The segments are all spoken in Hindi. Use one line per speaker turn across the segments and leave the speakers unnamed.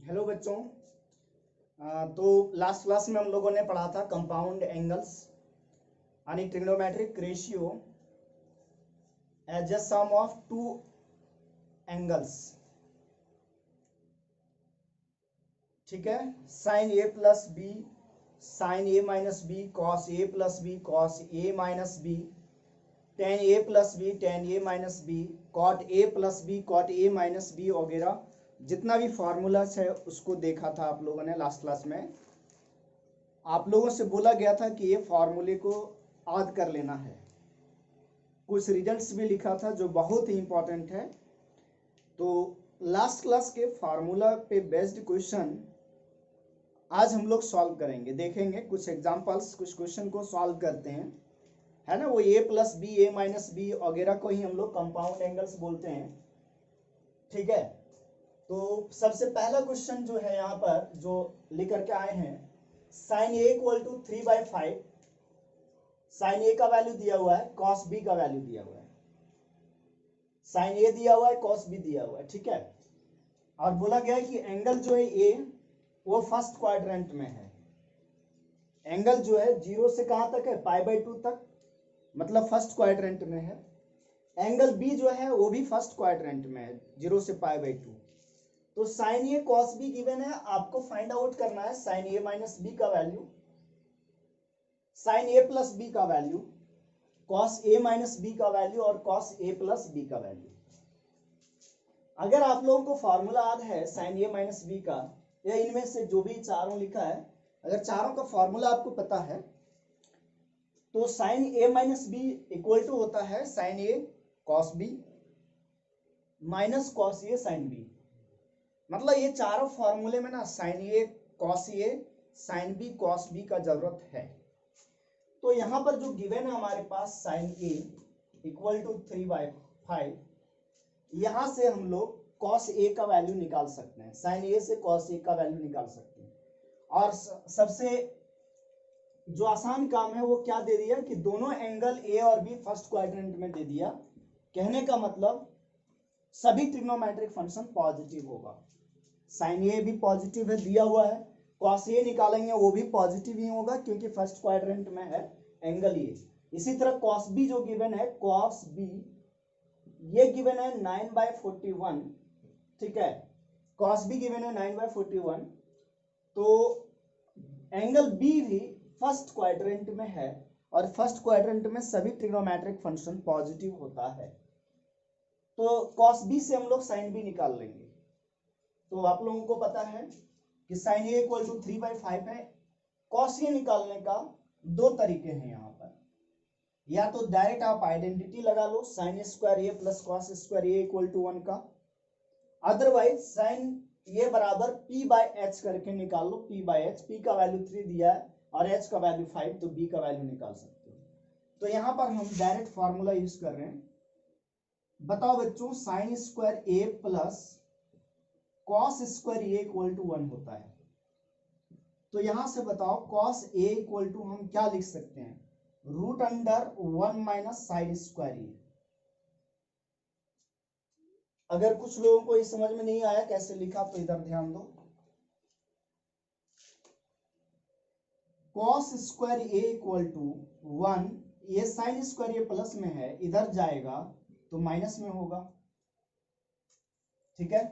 हेलो बच्चों। तो लास्ट क्लास में हम लोगों ने पढ़ा था कंपाउंड एंगल्स यानी trigonometric ratio as a sum of two angles. ठीक है, sine A plus B, sine A minus B, cos A plus B, cos A minus B, tan A plus B, tan A minus B, cot A plus B, cot A minus B वगैरह जितना भी फॉर्मूलाज है उसको देखा था आप लोगों ने लास्ट क्लास में। आप लोगों से बोला गया था कि ये फॉर्मूले को याद कर लेना है। कुछ रिजल्ट्स भी लिखा था जो बहुत ही इंपॉर्टेंट है। तो लास्ट क्लास के फार्मूला पे बेस्ड क्वेश्चन आज हम लोग सॉल्व करेंगे, देखेंगे कुछ एग्जांपल्स, कुछ क्वेश्चन को सॉल्व करते हैं, है ना। वो ए प्लस बी, ए माइनस बी वगैरह को ही हम लोग कंपाउंड एंगल्स बोलते हैं। ठीक है, तो सबसे पहला क्वेश्चन जो है यहाँ पर जो लेकर के आए हैं, sine A equal to 3/5, sine A का वैल्यू दिया हुआ है, कॉस बी का वैल्यू दिया हुआ है। साइन ए दिया हुआ है, कॉस बी दिया हुआ है, ठीक है। और बोला गया है कि एंगल जो है ए वो फर्स्ट क्वाड्रेंट में है। एंगल जो है 0 से कहां तक है, π/2 तक, मतलब फर्स्ट क्वाड्रेंट में है। एंगल बी जो है वो भी फर्स्ट क्वाड्रेंट में है, 0 से π/2। तो sine A cos B given है, आपको फाइंड आउट करना है साइन ए माइनस बी का value, sine A plus B का value, cos A minus B का वैल्यू और कॉस ए प्लस बी का वैल्यू। अगर आप लोगों को फॉर्मूला याद है साइन ए माइनस बी का, या इनमें से जो भी चारों लिखा है, अगर चारों का फॉर्मूला आपको पता है तो sine A minus B equal to होता है sine A cos B minus cos A sine B. मतलब ये चारों फॉर्मूले में ना sine A cos A sine B cos B का जरूरत है। तो यहां पर जो गिवन है हमारे पास साइन ए इक्वल टू 3/5, यहां से हम लोग कॉस ए का वैल्यू निकाल सकते हैं, साइन ए से कॉस ए का वैल्यू निकाल सकते हैं। और सबसे जो आसान काम है वो क्या दे दिया कि दोनों एंगल ए और बी फर्स्ट क्वाड्रेंट में दे दिया। कहने का मतलब सभी ट्रिग्नोमेट्रिक फंक्शन पॉजिटिव होगा। साइन ए भी पॉजिटिव है, दिया हुआ है, कॉस ए निकालेंगे वो भी पॉजिटिव ही होगा क्योंकि फर्स्ट क्वाड्रेंट में है एंगल ए। इसी तरह कॉस बी जो गिवन है, कॉस बी ये गिवन है 9/41, ठीक है। कॉस बी गिवन है 9/41, तो एंगल बी भी फर्स्ट क्वाड्रेंट में है और फर्स्ट क्वाड्रेंट में सभी ट्रिग्नोमेट्रिक फंक्शन पॉजिटिव होता है। तो कॉस बी से हम लोग साइन बी निकाल लेंगे। तो आप लोगों को पता है कि साइन ए इक्वल टू 3/5 है। कॉस ए निकालने का दो तरीके हैं यहाँ पर, या तो डायरेक्ट आप आइडेंटिटी लगा लो sine square A plus cos square A equal to 1 का, अदरवाइज साइन ए बराबर p/h करके निकाल लो, p/h, p का वैल्यू 3 दिया है और h का वैल्यू 5, तो b का वैल्यू निकाल सकते हो। तो यहाँ पर हम डायरेक्ट फॉर्मूला यूज कर रहे हैं। बताओ बच्चों, sine square A plus cos square A equal to 1 होता है। तो यहां से बताओ कॉस ए इक्वल टू हम क्या लिख सकते हैं, √1 माइनस साइन स्क्वायर ए। अगर कुछ लोगों को ये समझ में नहीं आया कैसे लिखा तो इधर ध्यान दो। Cos square A equal to 1, ये साइन स्क्वायर ए प्लस में है, इधर जाएगा तो माइनस में होगा, ठीक है।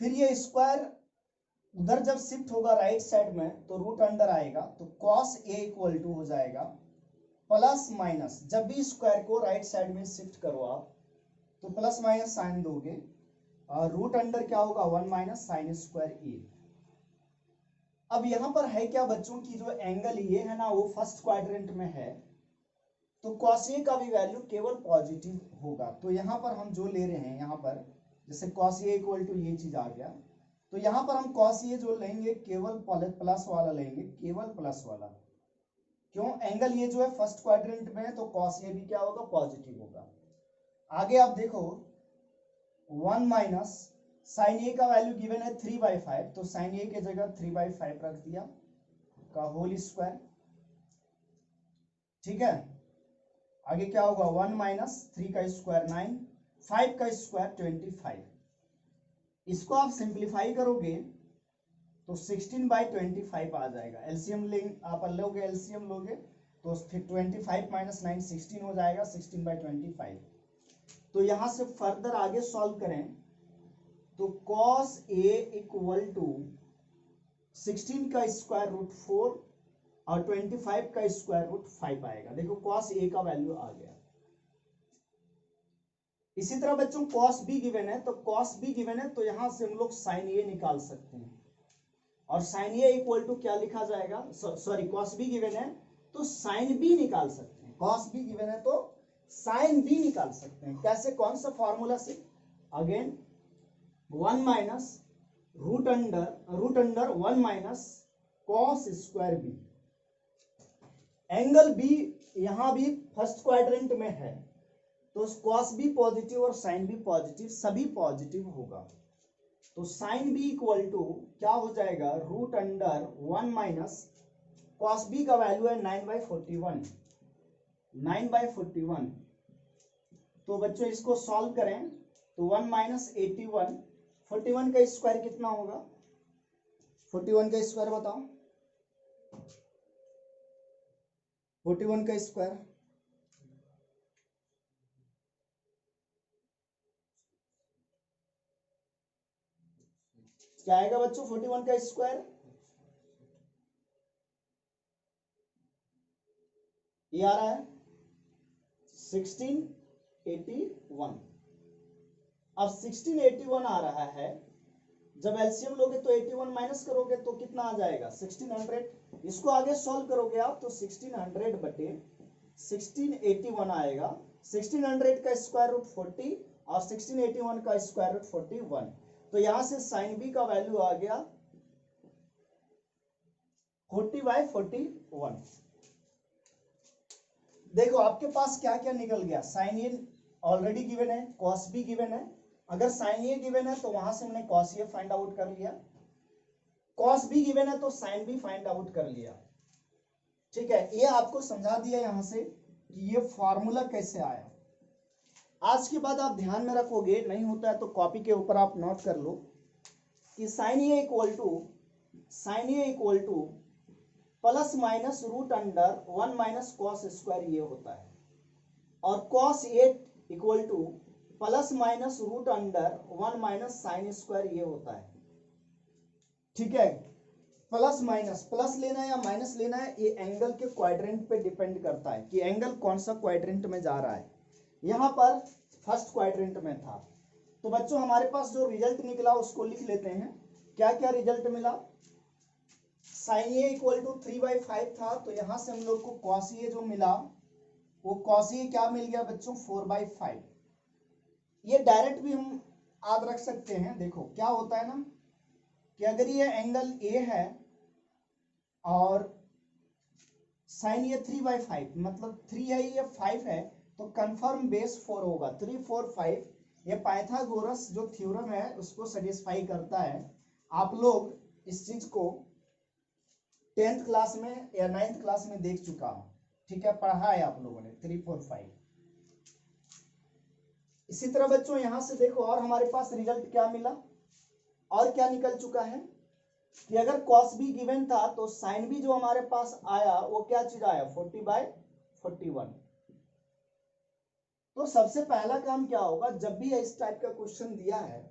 फिर ये स्क्वायर उधर जब शिफ्ट होगा राइट साइड में तो रूट अंडर आएगा, तो कॉस ए इक्वल टू हो जाएगा प्लस माइनस, जब भी स्क्वायर को राइट साइड में शिफ्ट करो आप तो प्लस माइनस साइन दोगे और रूट अंडर क्या होगा 1 माइनस साइन स्क्वायर ए। अब यहां पर है क्या बच्चों की जो एंगल ये है ना वो फर्स्ट क्वाड्रेंट में है, तो कॉस ए का भी वैल्यू केवल पॉजिटिव होगा। तो यहां पर हम जो ले रहे हैं, यहाँ पर जैसे कॉस ए इक्वल टू ये चीज आ गया, तो यहां पर हम कॉस ए जो लेंगे केवल प्लस वाला लेंगे, केवल प्लस वाला। क्यों, एंगल ये जो है फर्स्ट क्वाड्रेंट में है तो कॉस ए भी क्या होगा, पॉजिटिव होगा। आगे आप देखो 1 माइनस साइन ए का वैल्यू गिवन है 3/5, तो साइन ए की जगह 3/5 रख दिया का होल स्क्वायर, ठीक है। आगे क्या होगा 1 माइनस 3 का स्क्वायर 9, 5 का स्क्वायर 25। इसको आप सिंप्लीफाई करोगे तो 16/25 आ जाएगा। एलसीएम लेंगे, आप लोगे एलसीएम लोगे तो फिर 25 माइनस 9 16 हो जाएगा, 16/25। तो यहां से फर्दर आगे सॉल्व करें तो cos A इक्वल टू 16 का स्क्वायर रूट 4 और 25 का स्क्वायर रूट 5 आएगा। देखो cos A का वैल्यू आ गया। इसी तरह बच्चों cos B गिवन है, तो cos B गिवन है तो यहां से हम लोग sin A निकाल सकते हैं, और sin A इक्वल टू क्या लिखा जाएगा, सॉरी cos B गिवन है तो sin B निकाल सकते हैं। cos B गिवन है तो sin B निकाल सकते हैं। कैसे, कौन सा फॉर्मूला से, again 1 minus root under 1 minus cos square B। Angle B यहां भी फर्स्ट क्वाड्रेंट में है तो cos B पॉजिटिव और sin B पॉजिटिव, सभी पॉजिटिव होगा। तो sin B इक्वल टू क्या हो जाएगा, root under 1 minus cos B का वैल्यू है 9/41, 9/41। तो बच्चों इसको सॉल्व करें तो 1 माइनस 81, 41 का स्क्वायर कितना होगा, 41 का स्क्वायर बताओ, 41 का स्क्वायर क्या आएगा बच्चों, 41 का स्क्वायर ये आ रहा है 1681। अब 1681 आ रहा है, जब एलसीएम लोगे तो 81 माइनस करोगे तो कितना आ जाएगा 1600। इसको आगे सॉल्व करोगे आप तो 1600 बटे 1681 आएगा। 1600 का स्क्वायर रूट 40 और 1681 का स्क्वायर रूट 41। तो यहां से साइन बी का वैल्यू आ गया 40/41। देखो आपके पास क्या क्या निकल गया, साइन ए ऑलरेडी गिवन है, कॉस बी गिवन है। अगर साइन ए गिवन है तो वहां से हमने कॉस ए फाइंड आउट कर लिया, कॉस बी गिवन है तो साइन बी फाइंड आउट कर लिया। ठीक है, ये आपको समझा दिया यहां से कि ये फॉर्मूला कैसे आया। आज के बाद आप ध्यान में रखोगे, नहीं होता है तो कॉपी के ऊपर आप नोट कर लो कि sine A equal to plus minus root under 1 minus cos square ये होता है, और cos A equal to plus minus root under 1 minus sine square ये होता है। ठीक है, प्लस माइनस, प्लस लेना है या माइनस लेना है ये एंगल के क्वाड्रेंट पे डिपेंड करता है कि एंगल कौन सा क्वाड्रेंट में जा रहा है। यहां पर फर्स्ट क्वाड्रेंट में था, तो बच्चों हमारे पास जो रिजल्ट निकला उसको लिख लेते हैं। क्या क्या रिजल्ट मिला, साइन ए इक्वल टू 3/5 था, तो यहां से हम लोग को कॉस ए जो मिला वो कॉस ए क्या मिल गया बच्चों 4/5। ये डायरेक्ट भी हम याद रख सकते हैं। देखो क्या होता है ना कि अगर ये एंगल ए है और साइन ये 3/5 मतलब 3 है, ये 5 है, तो कंफर्म बेस 4 होगा। 3 4 5 ये पाइथागोरस जो थ्योरम है उसको सेटिस्फाई करता है। आप लोग इस चीज को 10th क्लास में या 9th क्लास में देख चुका हूं। ठीक है, पढ़ा है आप लोगों ने 3 4 5। इसी तरह बच्चों यहां से देखो और हमारे पास रिजल्ट क्या मिला, और क्या निकल चुका है कि अगर cos b गिवन था तो sin b जो हमारे पास आया वो क्या चीज आया 40/41। तो सबसे पहला काम क्या होगा, जब भी इस टाइप का क्वेश्चन दिया है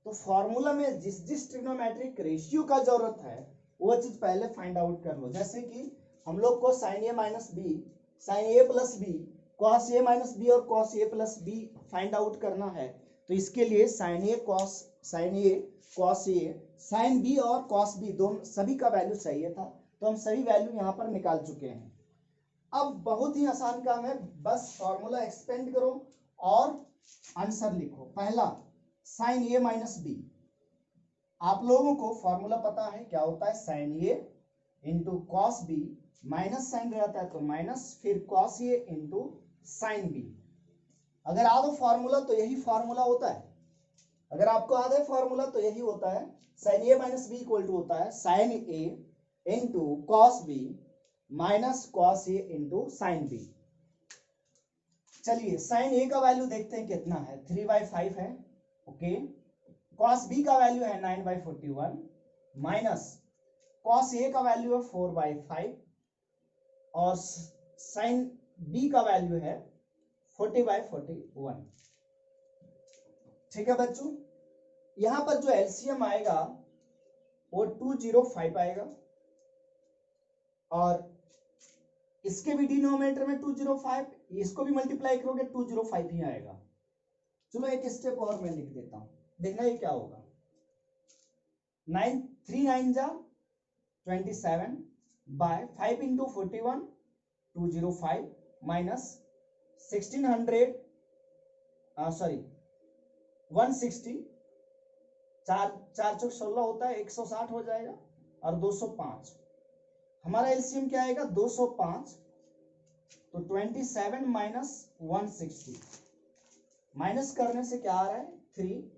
तो फॉर्मूला में जिस ट्रिग्नोमेट्रिक रेशियो का जरूरत है वो चीज पहले फाइंड आउट कर लो। जैसे कि हम लोग को sign A minus B, sine A plus B, cos A minus B और cos A plus B find out करना है, तो इसके लिए sign A cos A sine B और कॉस बी दोनों सभी का वैल्यू चाहिए था, तो हम सभी वैल्यू यहाँ पर निकाल चुके हैं। अब बहुत ही आसान काम है, बस फॉर्मूला एक्सपेंड करो और आंसर लिखो। पहला साइन ए माइनस बी, आप लोगों को फॉर्मूला पता है क्या होता है, sine A into cos B, minus sine रहता है तो माइनस, फिर cos A into sine B. अगर याद हो फॉर्मूला तो यही फॉर्मूला होता है, अगर आपको याद है फॉर्मूला तो यही होता है। Sine A minus B equal to होता है sine A into cos B minus cos A into sine B. चलिए साइन ए का वैल्यू देखते हैं कितना है, 3/5 है। ओके, कॉस बी का वैल्यू है 9/41 माइनस कॉस ए का वैल्यू है 4/5 और साइन बी का वैल्यू है 40/41। ठीक है बच्चों, यहां पर जो एलसीएम आएगा वो 205 आएगा और इसके भी डिनोमिनेटर में 205, इसको भी मल्टीप्लाई करोगे 205 ही आएगा। चलो एक स्टेप और मैं लिख देता हूं, देखना ये क्या होगा। 3 9 जा 27 बाय 5 इंटू 41 205 माइनस 1600 सॉरी 160, 4 चौक 16 होता है, 160 हो जाएगा और 205। हमारा एलसीएम क्या आएगा 205, तो 27 माइनस 160 माइनस करने से क्या आ रहा है 3,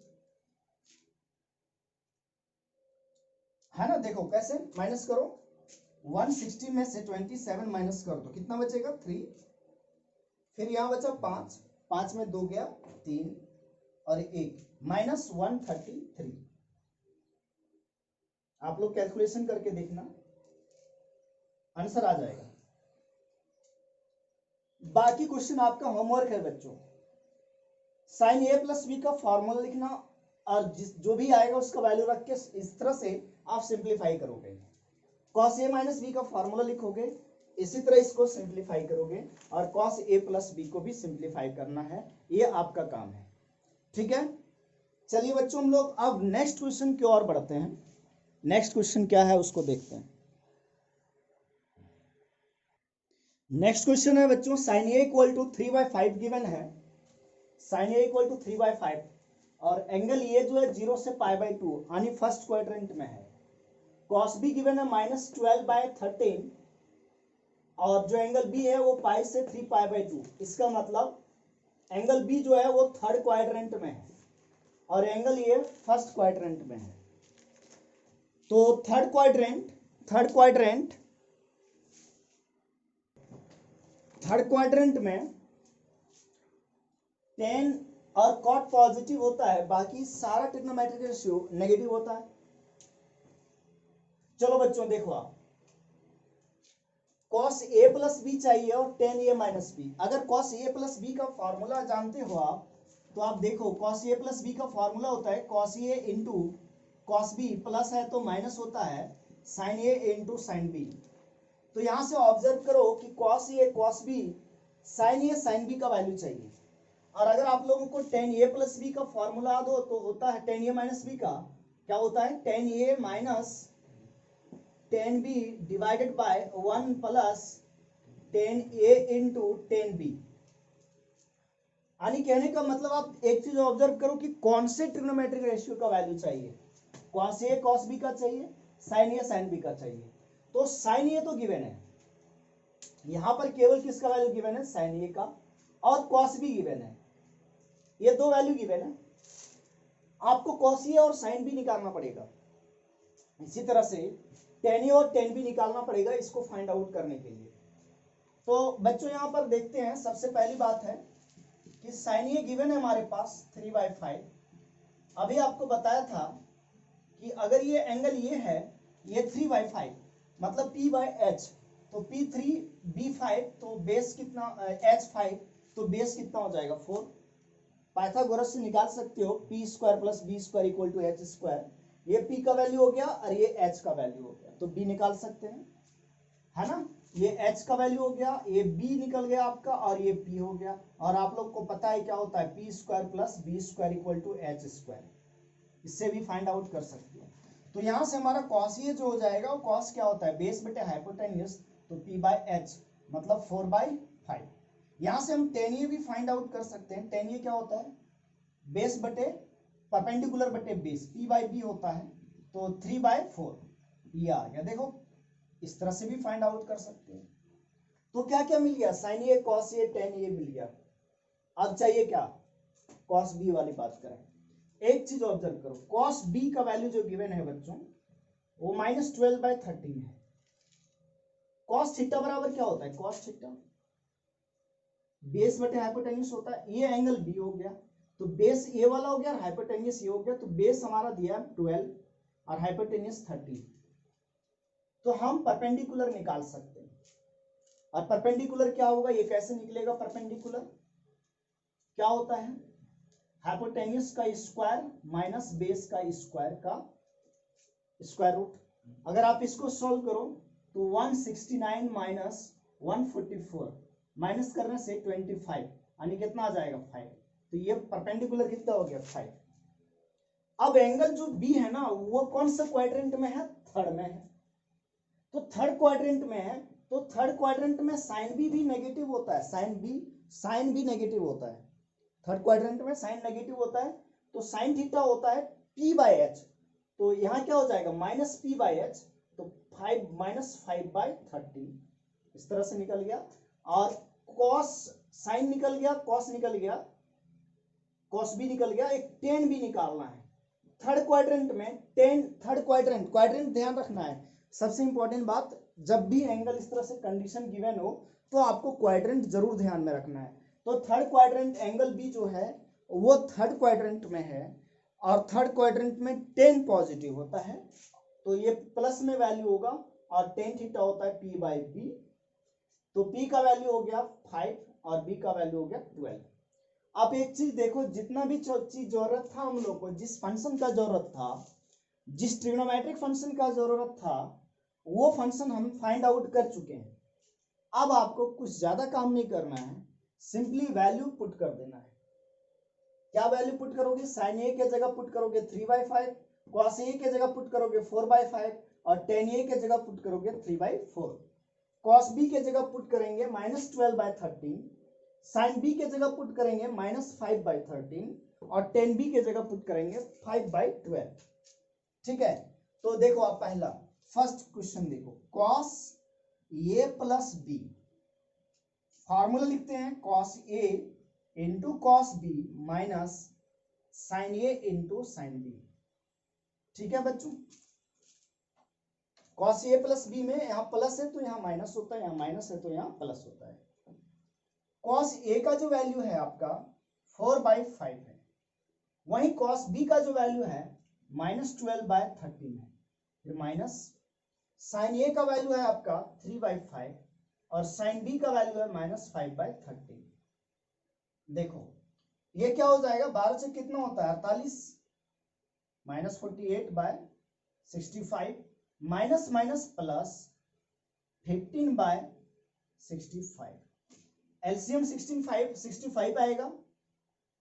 है ना। देखो कैसे माइनस करो, 160 में से 27 माइनस कर दो, कितना बचेगा 3, फिर यहां बचा 5, 5 में 2 गया 3 और 1 माइनस 133। आप लोग कैलकुलेशन करके देखना, आंसर आ जाएगा। बाकी क्वेश्चन आपका होमवर्क है बच्चों। साइन ए प्लस बी का फॉर्मूला लिखना और जो भी आएगा उसका वैल्यू रख के इस तरह से आप सिंप्लीफाई करोगे। कॉस ए माइनस बी का फॉर्मूला लिखोगे, इसी तरह इसको सिंप्लीफाई करोगे और कॉस ए प्लस बी को भी सिंप्लीफाई करना है, ये आपका काम है। ठीक है, चलिए बच्चों हम लोग अब नेक्स्ट क्वेश्चन की ओर बढ़ते हैं। नेक्स्ट क्वेश्चन क्या है उसको देखते हैं। नेक्स्ट क्वेश्चन है बच्चों, sine A equal to 3/5 given है। साइन ए इक्वल टू 3/5 और एंगल ये जो है 0 से π/2 यानी फर्स्ट क्वाड्रेंट में है। कॉस बी गिवन है -12/13 और जो एंगल बी है वो पाई से 3 π/2। इसका मतलब एंगल बी जो है वो थर्ड क्वाड्रेंट में है और एंगल ये फर्स्ट क्वाड्रेंट में है। तो थर्ड क्वाड्रेंट में tan और cot पॉजिटिव होता है, बाकी सारा ट्रिग्नोमेट्रिक रेशियो नेगेटिव होता है। चलो बच्चों देखो, आप cos a प्लस बी चाहिए और tan a माइनस बी। अगर cos a प्लस बी का फॉर्मूला जानते हो आप, तो आप देखो cos a प्लस बी का फॉर्मूला होता है cos a into cos b, plus है तो माइनस होता है sin a into sin b। तो यहां से ऑब्जर्व करो कि cos a cos b sin a sin b का वैल्यू चाहिए। और अगर आप लोगों को tan a प्लस बी का फॉर्मूला दो तो होता है tan a माइनस बी का क्या होता है tan a minus tan b divided by 1 plus tan a into tan b। यानी कहने का मतलब आप एक चीज ऑब्जर्व करो कि कौन से ट्रिग्नोमेट्रिक रेशियो का वैल्यू चाहिए, cos a cos b का चाहिए, sin a sin b का चाहिए। तो sin a तो गिवन है, यहां पर केवल किसका वैल्यू गिवन है sin a का, और cos b गिवन है, ये दो वैल्यू गिवन है। आपको cos a और sin b निकालना पड़ेगा, इसी तरह से tan a और tan b निकालना पड़ेगा इसको फाइंड आउट करने के लिए। तो बच्चों यहां पर देखते हैं, सबसे पहली बात है कि sin a गिवन है हमारे पास 3/5। अभी आपको बताया था कि अगर ये एंगल ये है, ये 3/5 मतलब p/h, तो p3b5 तो बेस कितना h5, तो बेस कितना हो जाएगा 4। पाइथागोरस से निकाल सकते हो p² + b² = h²। ये p का वैल्यू हो गया और ये h का वैल्यू हो गया, तो b निकाल सकते हैं, है ना। ये h का वैल्यू हो गया, ये b निकल गया आपका और ये p हो गया। और आप लोग को पता है क्या होता है p² + b² = h²। इससे भी फाइंड आउट कर सकते हो। तो यहां से हमारा cos ये जो हो जाएगा, वो cos क्या होता है बेस बटे हाइपोटेन्यूज, तो p/h मतलब 4/5। यहां से हम tan ये भी फाइंड आउट कर सकते हैं। tan ये क्या होता है बेस बटे परपेंडिकुलर बटे बेस, p/b होता है, तो 3/4 ये आ गया। देखो इस तरह से भी फाइंड आउट कर सकते हैं। तो क्या क्या मिल गया, sin a cos a tan a मिल गया। अब चाहिए क्या, cos b वाली बात करें। एक चीज ऑब्जर्व करो, cos b का वैल्यू जो गिवन है बच्चों वो -12/13 है। cos थीटा बराबर क्या होता है, cos थीटा बेस बटे हाइपोटेन्यूज होता है। ये एंगल b हो गया तो बेस ए वाला हो गया और हाइपोटेन्यूस ये हो गया। तो बेस हमारा दिया 12 और हाइपोटेन्यूस 13। तो हम परपेंडिकुलर निकाल सकते हैं। और परपेंडिकुलर क्या होगा, ये कैसे निकलेगा परपेंडिकुलर, क्या होता है हाइपोटेन्यूस का स्क्वायर माइनस बेस का स्क्वायर का स्क्वायर रूट। अगर आप इसको सॉल्व करो तो 169 माइनस 144 माइनस करने से 25 यानी कितना आ जाएगा 5। तो ये परपेंडिकुलर कितना हो गया 5। अब एंगल जो बी है ना वो कौन सा क्वाड्रेंट में है, थर्ड में है। तो थर्ड क्वाड्रेंट में है तो थर्ड क्वाड्रेंट में साइन बी भी नेगेटिव होता है, साइन बी नेगेटिव होता है। थर्ड क्वाड्रेंट में साइन नेगेटिव होता है तो साइन थीटा होता है पी बाय एच। तो यहाँ क्या हो जाएगा माइनस पी बाय एच। तो 5 माइनस 5/30 इस तरह से निकल गया। और कॉस साइन निकल गया, कॉस निकल गया, कॉस भी निकल गया, एक टेन भी निकालना है। थर्ड क्वाड्रेंट में टेन, थर्ड क्वाड्रेंट ध्यान रखना है सबसे इंपॉर्टेंट बात, जब भी एंगल इस तरह से कंडीशन गिवन हो तो आपको क्वाड्रेंट जरूर ध्यान में रखना है। तो थर्ड क्वाड्रेंट एंगल बी जो है वो थर्ड क्वाड्रेंट में है और थर्ड क्वाड्रेंट में 10 पॉजिटिव होता है। तो ये प्लस में वैल्यू होगा और टेन थीटा होता है पी बाई बी। तो पी का वैल्यू हो गया 5 और बी का वैल्यू हो गया 12। आप एक चीज देखो, जितना भी चीज जरूरत था हम लोग को, जिस फंक्शन का जरूरत था, जिस ट्रिग्नोमेट्रिक फंक्शन का जरूरत था, वो फंक्शन हम फाइंड आउट कर चुके हैं। अब आपको कुछ ज्यादा काम नहीं करना है, सिंपली वैल्यू पुट कर देना है। क्या वैल्यू पुट करोगे, साइन ए के जगह पुट करोगे 3/5, कॉस ए के जगह पुट करोगे 4/5 और टेन ए के जगह पुट करोगे 3/4। कॉस बी के जगह पुट करेंगे -12/13, साइन बी के जगह पुट करेंगे -5/13 और टेन बी के जगह पुट करेंगे 5/12। ठीक है, तो देखो आप पहला फर्स्ट क्वेश्चन देखो, cos A plus B, formula लिखते हैं cos A into cos B minus sine A into sine B. ठीक है बच्चों, कॉस ए प्लस बी में यहाँ प्लस है तो यहाँ माइनस होता है, यहाँ माइनस है तो यहाँ प्लस होता है। कॉस ए का जो वैल्यू है आपका 4/5 है, वहीं कॉस बी का जो वैल्यू है -12/13 है। फिर माइनस साइन ए का वैल्यू है आपका 3/5 और साइन बी का वैल्यू है -5/13। देखो ये क्या हो जाएगा, 12 से कितना होता है 48, -48/65 माइनस माइनस प्लस 15/65। एलसीएम 65 आएगा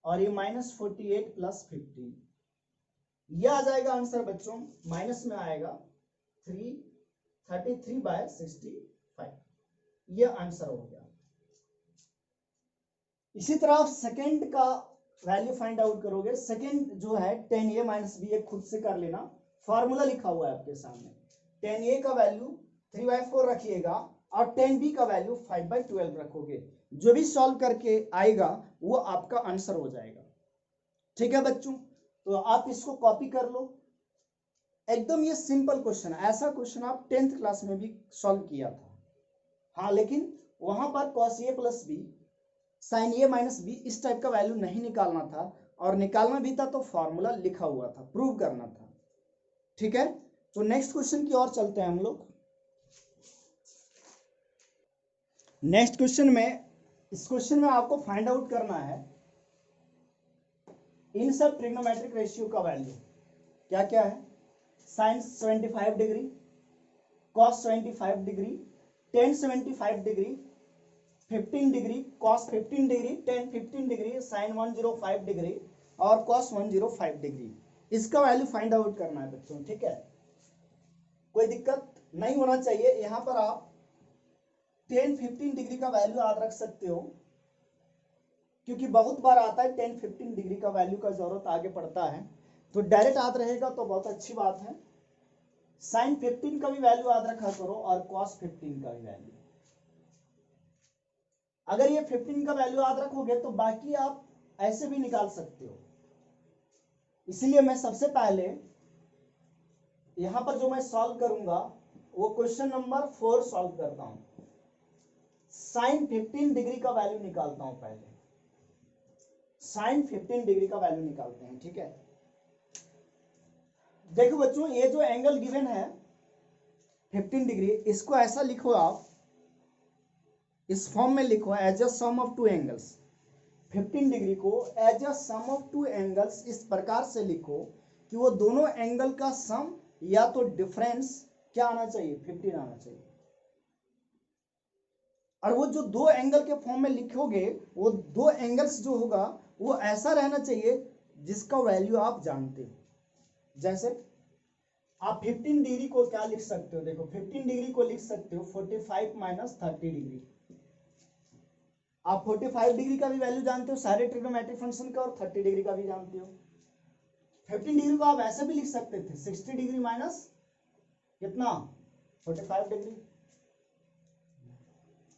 और ये -48 + 15, यह आ जाएगा आंसर बच्चों, माइनस में आएगा 33/65। यह आंसर हो गया। इसी तरह आप सेकेंड का वैल्यू फाइंड आउट करोगे। सेकेंड जो है 10a - b, खुद से कर लेना, फॉर्मूला लिखा हुआ है आपके सामने। 10a का वैल्यू 3/4 रखिएगा और 10b का वैल्यू 5/12 रखोगे। जो भी सॉल्व करके आएगा वो आपका आंसर हो जाएगा। ठीक है बच्चों, तो आप इसको कॉपी कर लो। एकदम ये सिंपल क्वेश्चन है, ऐसा क्वेश्चन आप 10th क्लास में भी सॉल्व किया था। हाँ, लेकिन वहां पर cos a + b sin a - b इस टाइप का वैल्यू नहीं निकालना था, और निकालना भी था तो फॉर्मूला लिखा हुआ था, प्रूव करना था। ठीक है, तो नेक्स्ट क्वेश्चन की ओर चलते हैं हम लोग। नेक्स्ट क्वेश्चन में, इस क्वेश्चन में आपको फाइंड आउट करना है इन सब ट्रिग्नोमेट्रिक रेशियो का वैल्यू क्या क्या है। Sine 75 degree, cos 75 degree, tan 75 degree, 15 degree, cos 15 degree, tan 15 degree, sine 105 degree और कॉस 105 डिग्री। इसका वैल्यू फाइंड आउट करना है बच्चों। ठीक है, कोई दिक्कत नहीं होना चाहिए। यहां पर आप 10-15 डिग्री का वैल्यू याद रख सकते हो, क्योंकि बहुत बार आता है 10-15 डिग्री का वैल्यू का जरूरत आगे पड़ता है, तो डायरेक्ट याद रहेगा तो बहुत अच्छी बात है। साइन 15 का भी वैल्यू याद रखा करो और कॉस 15 का भी वैल्यू। अगर ये 15 का वैल्यू याद रखोगे तो बाकी आप ऐसे भी निकाल सकते हो। इसलिए मैं सबसे पहले यहां पर जो मैं सॉल्व करूंगा वो क्वेश्चन नंबर 4 सॉल्व करता हूं। साइन 15 डिग्री का वैल्यू निकालता हूं पहले। साइन 15 डिग्री का वैल्यू निकालते हैं। ठीक है, देखो बच्चों, ये जो एंगल गिवन है 15 डिग्री, इसको ऐसा लिखो आप, इस फॉर्म में लिखो as a sum of two angles. 15 degree को as a sum of two angles इस प्रकार से लिखो कि वो दोनों एंगल का सम या तो डिफरेंस क्या आना चाहिए, 15 आना चाहिए। और वो जो दो एंगल के फॉर्म में लिखोगे, वो दो एंगल्स जो होगा वो ऐसा रहना चाहिए जिसका वैल्यू आप जानते हो। जैसे आप 15 डिग्री को क्या लिख सकते हो, देखो 15 डिग्री को लिख सकते हो 45 माइनस 30 डिग्री। आप 45 डिग्री का भी वैल्यू जानते हो सारे ट्रिग्नोमेट्रिक फंक्शन का, और 30 डिग्री का भी जानते हो। 15 डिग्री को आप ऐसे भी लिख सकते थे 60 डिग्री माइनस कितना, 45 डिग्री।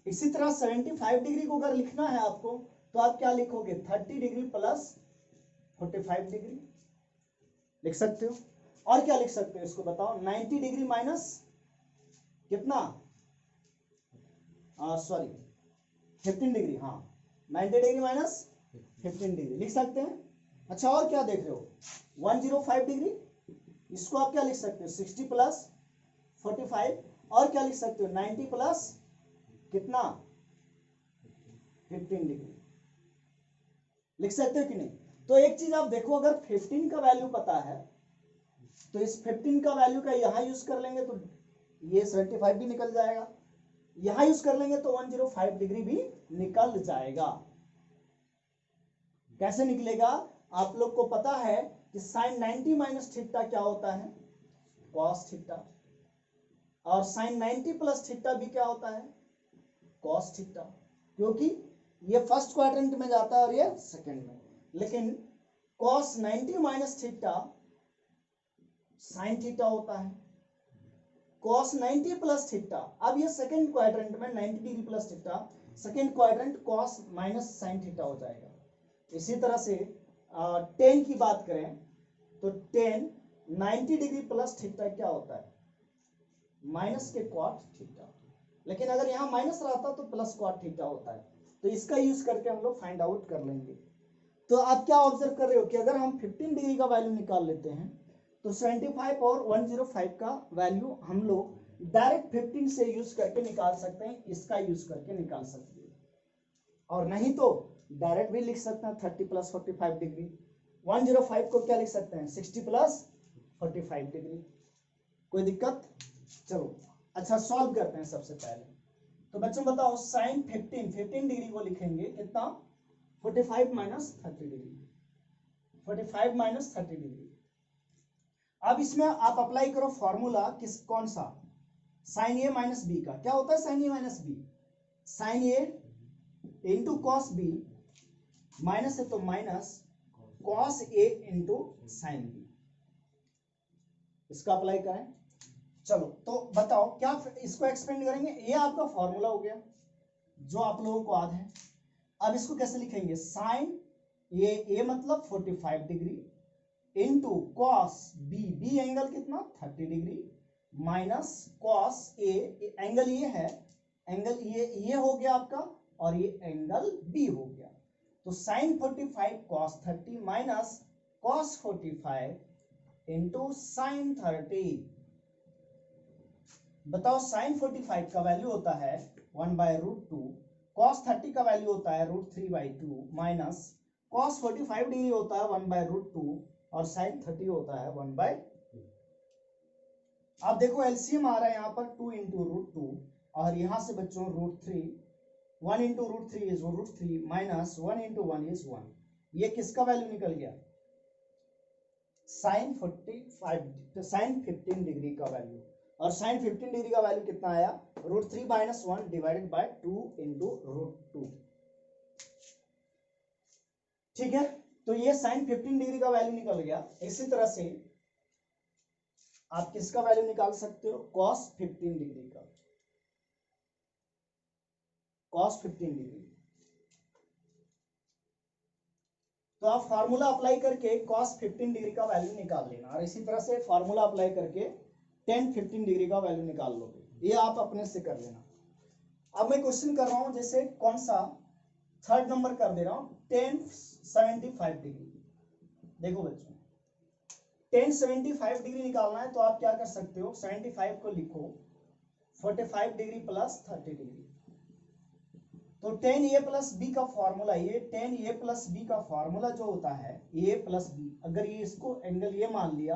इसी तरह 75 डिग्री को अगर लिखना है आपको तो आप क्या लिखोगे, 30 डिग्री प्लस 45 डिग्री लिख सकते हो। और क्या लिख सकते हो इसको बताओ, 90 डिग्री माइनस कितना, सॉरी 15 डिग्री, हाँ 90 डिग्री माइनस 15 डिग्री लिख सकते हैं। अच्छा, और क्या देख रहे हो, 105 डिग्री, इसको आप क्या लिख सकते हो, 60 प्लस 45। और क्या लिख सकते हो, 90 प्लस कितना, 15 डिग्री लिख सकते हो कि नहीं। तो एक चीज आप देखो, अगर 15 का वैल्यू पता है तो इस 15 का वैल्यू का यहां यूज कर लेंगे तो ये 75 भी निकल जाएगा, यहां यूज कर लेंगे तो 105 डिग्री भी निकल जाएगा। कैसे निकलेगा, आप लोग को पता है कि साइन 90 माइनस थीटा क्या होता है, कॉस थीटा, और साइन 90 प्लस थीटा भी क्या होता है, कॉस थीटा, क्योंकि ये फर्स्ट क्वाड्रेंट में जाता है और ये सेकंड में। लेकिन cos 90 minus theta sine theta होता है, कॉस 90 प्लस थीटा, अब ये सेकंड क्वाड्रेंट में 90 degree plus theta, second quadrant cos minus sine theta हो जाएगा। इसी तरह से टेन की बात करें तो टेन 90 डिग्री प्लस थीटा क्या होता है, माइनस के क्वाट थीटा, लेकिन अगर यहां माइनस रहता तो प्लस क्वाट थीटा होता है। तो इसका यूज करके हम लोग फाइंड आउट कर लेंगे। तो आप क्या ऑब्जर्व कर रहे हो कि अगर हम 15 डिग्री का वैल्यू निकाल लेते हैं तो 75 और 105 का वैल्यू हम लोग डायरेक्ट 15 से यूज करके निकाल सकते हैं, इसका यूज करके निकाल सकते हैं, और नहीं तो डायरेक्ट भी लिख सकते हैं 30 प्लस 45 डिग्री। 105 को क्या लिख सकते हैं, 60 प्लस 45 डिग्री। कोई दिक्कत, चलो अच्छा सॉल्व करते हैं सबसे पहले। तो बच्चों बताओ, साइन 15 डिग्री को लिखेंगे कितना, 45 माइनस 30 डिग्री, 45 माइनस 30 डिग्री। अब इसमें आप अप्लाई करो फॉर्मूला, किस कौन सा, साइन ए माइनस बी का। क्या होता है sine A minus B, sine A into cos B, minus है तो minus cos A into sine B, इसका अप्लाई करें। चलो तो बताओ क्या इसको एक्सपेंड करेंगे, ये आपका फॉर्मूला हो गया जो आप लोगों को याद है। अब इसको कैसे लिखेंगे, साइन ए मतलब 45 degree into cos B, B angle कितना 30 degree, minus cos A, angle ये है, एंगल ये हो गया आपका, और ये एंगल बी हो गया। तो sine 45 cos 30 minus cos 45 into sine 30। बताओ साइन 45 का वैल्यू होता है 1/√2, कॉस 30 का वैल्यू होता है √3/2, माइनस कॉस 45 डिग्री होता है 1/√2 और साइन 30 होता है 1/2। आप देखो एलसीएम आ रहा है यहाँ पर 2 इंटू √2, और यहाँ से बच्चों √3, 1 into √3 is √3 minus 1 into 1 is 1। ये किसका वैल्यू निकल गया, साइन 15 डिग्री का वैल्यू। और साइन 15 डिग्री का वैल्यू कितना आया, √3 माइनस 1 डिवाइडेड बाय 2 इंटू √2। ठीक है, तो ये साइन 15 डिग्री का वैल्यू निकल गया। इसी तरह से आप किसका वैल्यू निकाल सकते हो, कॉस 15 डिग्री का, कॉस 15 डिग्री। तो आप फार्मूला अप्लाई करके कॉस 15 डिग्री का वैल्यू निकाल लेना, और इसी तरह से फार्मूला अप्लाई करके टेन 15 डिग्री का वैल्यू निकाल लोगे, ये आप अपने से कर लेना। अब मैं क्वेश्चन कर रहा हूं, जैसे कौन सा थर्ड नंबर कर दे रहा हूं, tan 75 डिग्री। देखो बच्चों, tan 75 डिग्री निकालना है तो आप क्या कर सकते हो, 75 को लिखो 45 डिग्री प्लस 30 डिग्री। तो tan a प्लस बी का फॉर्मूला, ये tan a प्लस बी का फॉर्मूला जो होता है a प्लस बी, अगर ये इसको एंगल ए मान लिया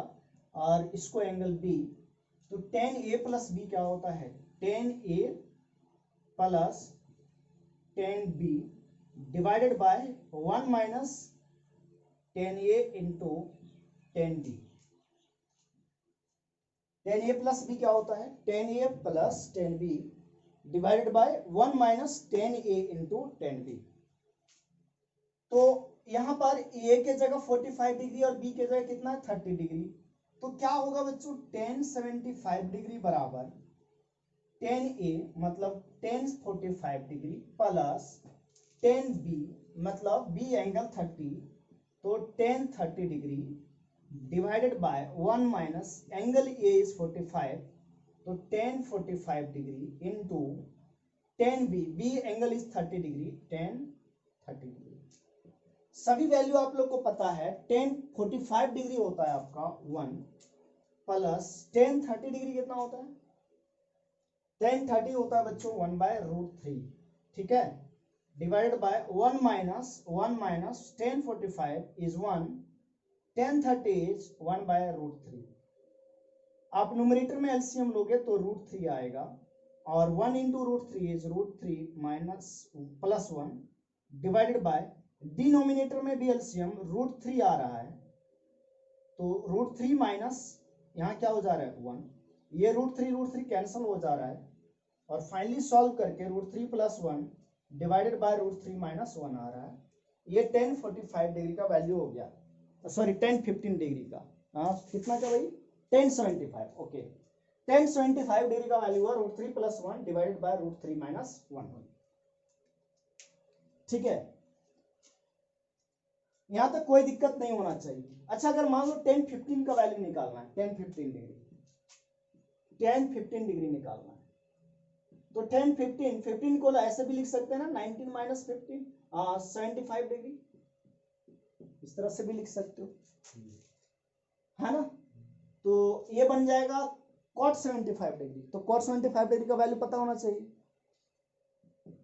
और इसको एंगल बी, तो tan a प्लस बी क्या होता है, tan a plus tan b divided by 1 minus tan a into tan b। tan a plus B क्या होता है, tan a plus tan b divided by 1 minus tan a into tan b। तो यहां पर a के जगह 45 डिग्री और b के जगह कितना है 30 डिग्री। तो क्या होगा बच्चों, tan 75 डिग्री बराबर tan a मतलब tan 45 degree plus tan b मतलब b एंगल 30, तो tan 30 degree divided by 1 minus angle a is 45, तो tan 45 degree into tan b angle is 30 degree, tan 30 degree. सभी वैल्यू आप लोग को पता है, tan 45 डिग्री होता है आपका 1 प्लस tan 30 डिग्री कितना होता है, tan 30 होता है बच्चों 1/√3, ठीक है, divided by 1 minus tan 45 is 1, tan 30 is 1/√3। आप न्यूमरेटर में एलसीएम लोगे तो √3 आएगा, और 1 into √3 is √3 minus plus 1 divided by, denominator में भी एलसीएम √3 आ रहा है, तो √3 माइनस यहाँ क्या हो जा रहा है 1, ये √3 कैंसिल हो जा रहा है, और फाइनली सॉल्व करके √3 प्लस 1 डिवाइडेड बाय √3 माइनस 1 आ रहा है। ये tan 45 डिग्री का वैल्यू हो गया, सॉरी tan 15 डिग्री का, कितना का भाई, tan 75, ओके, tan 75 डिग्री का वैल्यू है √3 प्लस 1 डिवाइडेड बाय √3 माइनस 1, ठीक है, यहां तक कोई दिक्कत नहीं होना चाहिए। अच्छा, अगर मान लो tan 15 का वैल्यू निकालना है, tan 15 डिग्री निकालना है, तो tan 15 को ऐसे भी लिख सकते हैं ना, 19 माइनस 15 75 डिग्री, इस तरह से भी लिख सकते हो, है ना। तो ये बन जाएगा cot 75 डिग्री। तो cot 75 डिग्री का वैल्यू पता होना चाहिए।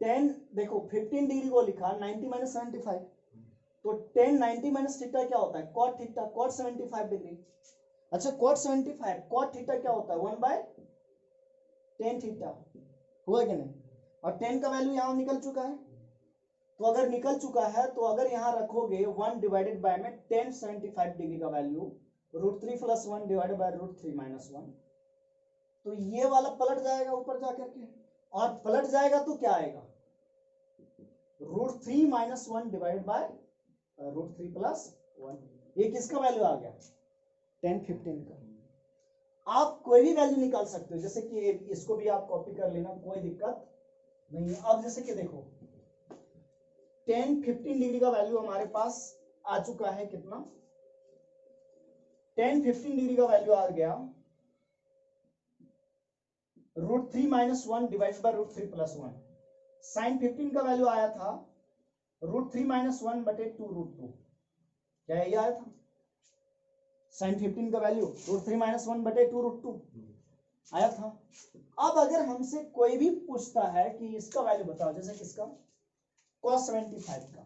10 देखो 15 डिग्री को लिखा 90 माइनस 75, तो 10 90 माइनस थीटा क्या होता है, cot थीटा, cot 75 डिग्री। अच्छा, cot 75 cot थीटा क्या होता है 1/tan थीटा, हुआ कि नहीं, और 10 का वैल्यू यहाँ निकल चुका है। तो अगर निकल चुका है तो अगर यहाँ रखोगे 1 डिवाइडेड बाय में tan 75 डिग्री का value √3 plus 1 divided by √3 minus 1, तो ये वाला पलट जाएगा ऊपर जाकर के, और पलट जाएगा तो क्या आएगा, √3 माइनस 1 डिवाइडेड बाय √3 प्लस 1। ये किसका वैल्यू आ गया, tan 15 का। आप कोई भी वैल्यू निकाल सकते हो, जैसे कि इसको भी आप कॉपी कर लेना, कोई दिक्कत नहीं है। अब जैसे कि देखो tan 15 डिग्री का वैल्यू हमारे पास आ चुका है, कितना, tan 15 डिग्री का वैल्यू आ गया √3 minus 1 divided by √3 plus 1। sin 15 का वैल्यू आया था √3 माइनस 1 बटे 2√2, क्या ये आया था, sin 15 का वैल्यू √3 माइनस 1 बटे 2√2 आया था। अब अगर हमसे कोई भी पूछता है कि इसका वैल्यू बताओ, जैसे किसका, cos 75 का,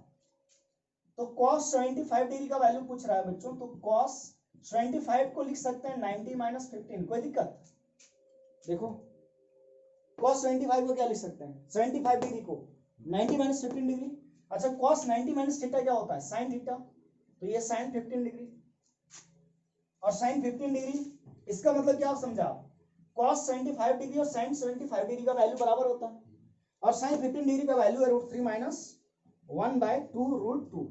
तो cos 75 डिग्री का वैल्यू पूछ रहा है बच्चों, तो cos 75 को लिख सकते हैं 90 माइनस 15, कोई दिक्कत, देखो cos 75 को क्या लिख सकते हैं, 75 डिग्री को 90 माइनस 15 डिग्री। अच्छा, cos 90 माइनस थीटा क्या होता है, sin थीटा, तो ये sin 15 डिग्री, और sin 15 डिग्री, इसका मतलब क्या आप समझा, cos 75 डिग्री और sin 75 डिग्री का वैल्यू बराबर होता है, और sin 15 डिग्री का वैल्यू है √3 माइनस 1/2√2।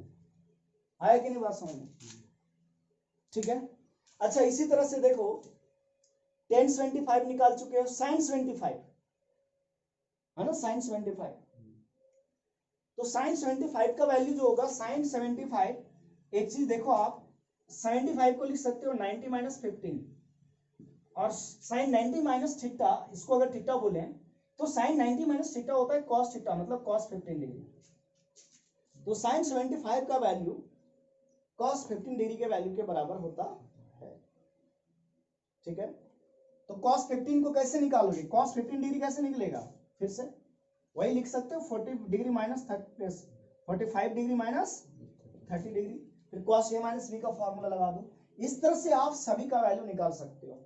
आया कि नहीं बात समझ में, ठीक है। अच्छा, इसी तरह से देखो tan 75 निकाल चुके हो, sin 75 है ना, sin 75, तो sin 75 का वैल्यू जो होगा sin 75, एक चीज देखो आप 75 को लिख सकते हो 90 माइनस 15, और sin 90 माइनस थीटा, इसको अगर थीटा बोले तो sin 90 माइनस थीटा होता है cos थीटा, मतलब cos 15 डिग्री, तो साइन 75 का वैल्यू कॉस 15 डिग्री के वैल्यू के बराबर होता है। ठीक है, तो कॉस 15 को कैसे निकालोगे? कॉस 15 डिग्री कैसे निकलेगा? फिर से वही लिख सकते हो, 40 degree minus 45 degree minus 30 degree, फिर कॉस ए माइनस बी का फॉर्मूला लगा दो। इस तरह से आप सभी का वैल्यू निकाल सकते हो।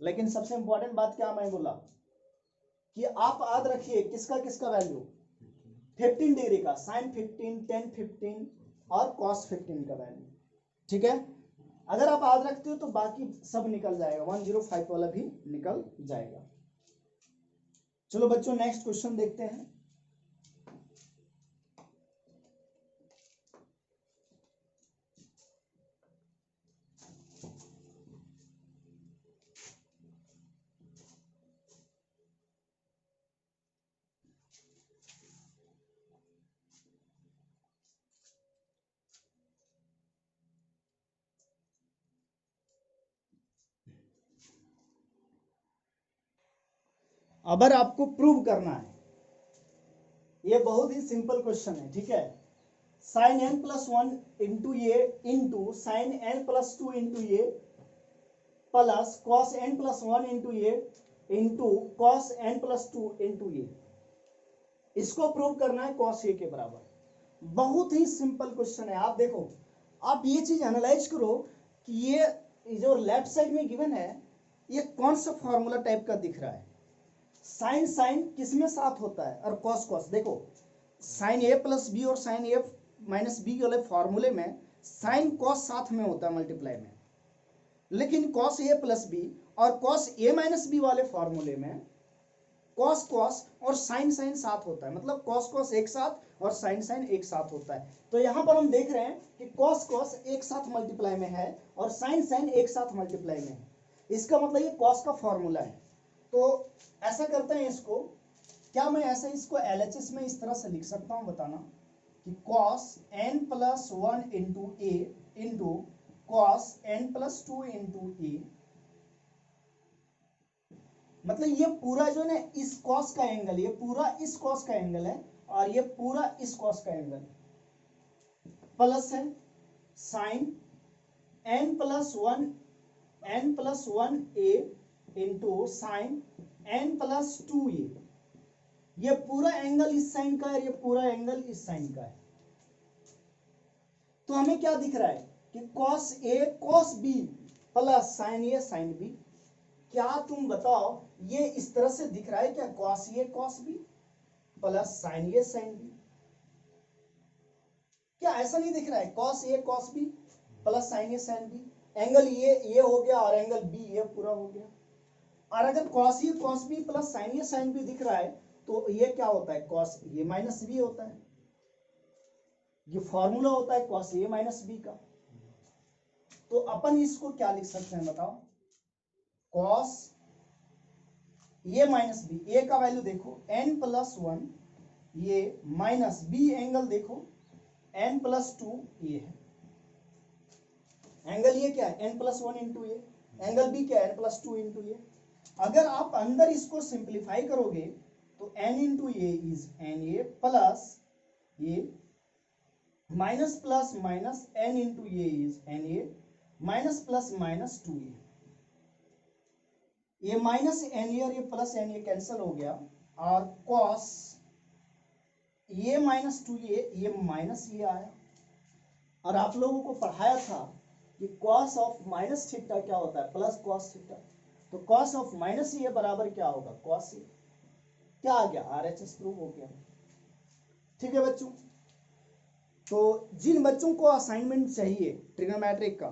लेकिन सबसे इंपॉर्टेंट बात क्या मैं बोला कि आप याद रखिए किसका किसका वैल्यू, 15 डिग्री का, साइन 15, टेन 15 और कॉस 15 का वैल्यू। ठीक है, अगर आप याद रखते हो तो बाकी सब निकल जाएगा, 105 वाला भी निकल जाएगा। चलो बच्चों नेक्स्ट क्वेश्चन देखते हैं। अगर आपको प्रूव करना है, ये बहुत ही सिंपल क्वेश्चन है। ठीक है, sine n plus 1 into A into sine n plus 2 into A plus cos n plus 1 into A into cos n plus 2 into A, इसको प्रूव करना है कॉस ए के बराबर। बहुत ही सिंपल क्वेश्चन है। आप देखो, आप ये चीज एनालाइज करो कि ये जो लेफ्ट साइड में गिवन है ये कौन सा फॉर्मूला टाइप का दिख रहा है। साइन साइन किस में साथ होता है और कॉस कॉस, देखो साइन ए प्लस बी और साइन ए माइनस बी वाले फॉर्मूले में साइन कॉस साथ में होता है मल्टीप्लाई में, लेकिन कॉस ए प्लस बी और कॉस ए माइनस बी वाले फॉर्मूले में कॉस कॉस और साइन साइन साथ होता है, मतलब कॉस कॉस एक साथ और साइन साइन एक साथ होता है। तो यहां पर हम देख रहे हैं कि कॉस कॉस एक साथ मल्टीप्लाई में है और साइन साइन एक साथ मल्टीप्लाई में है, इसका मतलब ये कॉस का फॉर्मूला है। तो ऐसा करते हैं, इसको क्या मैं ऐसे इसको LHS में इस तरह से लिख सकता हूं, बताना कि cos n plus 1 into A into cos n plus 2 into A, मतलब ये पूरा जो है ना इस कॉस का एंगल, ये पूरा इस कॉस का एंगल है और ये पूरा इस कॉस का एंगल, प्लस है साइन n प्लस 1 ए इंटू साइन n प्लस 2 ए, ये पूरा एंगल इस साइन का है, ये पूरा एंगल इस साइन का है। तो हमें क्या दिख रहा है कि cos A cos B plus sign A sine B. क्या तुम बताओ ये इस तरह से दिख रहा है क्या, cos A cos B plus sign A sine B? क्या ऐसा नहीं दिख रहा है, cos A cos B plus sign A sine B, angle ये हो गया और एंगल बी ये पूरा हो गया। और अगर cos A cos B plus sign A sine B दिख रहा है तो ये क्या होता है, कॉस ए माइनस बी होता है, ये फॉर्मूला होता है कॉस ए माइनस बी का। तो अपन इसको क्या लिख सकते हैं बताओ, कॉस ए माइनस बी, ए का वैल्यू देखो n प्लस 1 ये माइनस बी एंगल देखो n प्लस 2 ये है, एंगल ये क्या है n प्लस 1 इंटू ए, एंगल बी क्या है n प्लस 2 इंटू ए। अगर आप अंदर इसको सिंप्लीफाई करोगे तो n into A is N A plus A minus plus minus n into A is N A minus plus minus 2a, ये माइनस एन ए और ये प्लस एन ए कैंसिल हो गया और कॉस ये माइनस 2a ये माइनस ये आया। और आप लोगों को पढ़ाया था कि कॉस ऑफ माइनस थीटा क्या होता है, प्लस कॉस थीटा। तो कॉस ऑफ माइनस ये बराबर क्या होगा, कॉस ए। क्या आ गया, RHS प्रूव हो गया। ठीक है बच्चों, तो जिन बच्चों को असाइनमेंट चाहिए ट्रिग्नोमेट्रिक का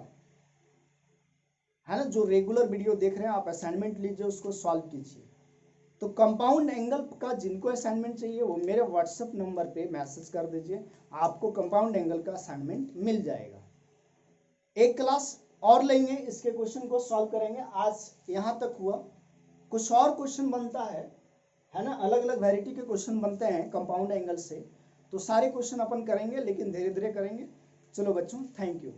है ना, जो रेगुलर वीडियो देख रहे हैं आप असाइनमेंट लीजिए, उसको सॉल्व कीजिए। तो कंपाउंड एंगल का जिनको असाइनमेंट चाहिए वो मेरे व्हाट्सएप नंबर पे मैसेज कर दीजिए, आपको कंपाउंड एंगल का असाइनमेंट मिल जाएगा। एक क्लास और लेंगे, इसके क्वेश्चन को सॉल्व करेंगे। आज यहाँ तक हुआ, कुछ और क्वेश्चन बनता है ना, अलग अलग वैरायटी के क्वेश्चन बनते हैं कंपाउंड एंगल से, तो सारे क्वेश्चन अपन करेंगे, लेकिन धीरे धीरे करेंगे। चलो बच्चों, थैंक यू।